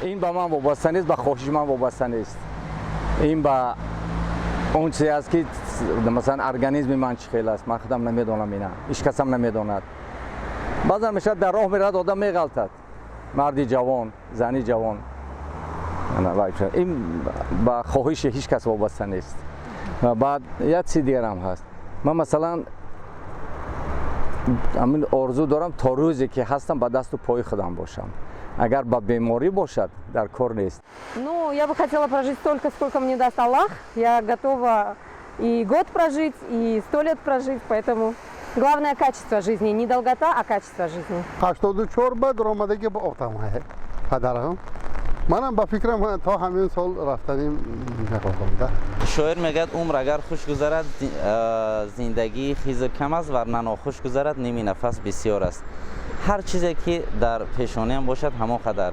این با من وابسته نیست، به خواهش من وابسته نیست. این با اون چیزی است که مثلا ارگانیسم من چه خیلی است، من خودم نمیدونم اینا، هیچ کس هم نمیدوند. بعضا میشه در راه میرد آدم میغلطد، مردی جوان، زنی جوان. این با خواهش هیچ کس وابسته نیست. و بعد یه چیز دیگر هم هست، من مثلا همین آرزو دارم تا روزی که هستم با دست و پای خودم باشم. اگر با بیماری باشد در کار نیست. Ну, я бы хотела прожить столько, сколько мне даст Аллах. Я готова и год прожить, и 100 лет прожить, поэтому главное качество жизни, не долгота, а качество жизни. 84 بعد آمدگی با اختم های پدرم. منم با فکرم تا همین سال رفتنیم نخواهم. شاعر میگه عمر اگر خوش گذرد زندگی خیز کم است ورنه ناخوش گذرد نیمی نفس بسیار است. هر چیزی که در پیشانی هم باشد همه قدر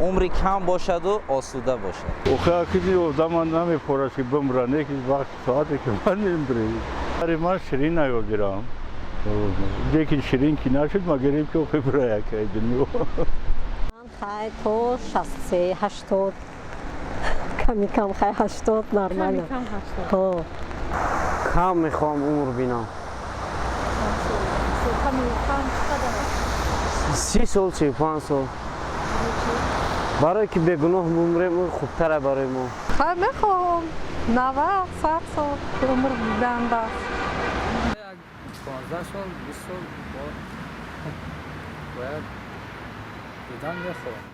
عمری کم باشد و آسوده باشد. اوخه که آدم نمیپره که بمرنه که وقت ساعتی که من نمیبری. برای من شیرین نیاوردم. دیگه شیرین که نشد ما گریم که اوخه برای که دنیا. خیلی تو 63 80 کمی کم خیلی 80 نرماله. کم میخوام عمر بینم. 30 سال 35 سال. برای که به گناه بمیریم خوبتره برای ما. خیلی میخوام 90 100 سال عمر بنده است. 15 سال 20 سال باید دیدن میخوام.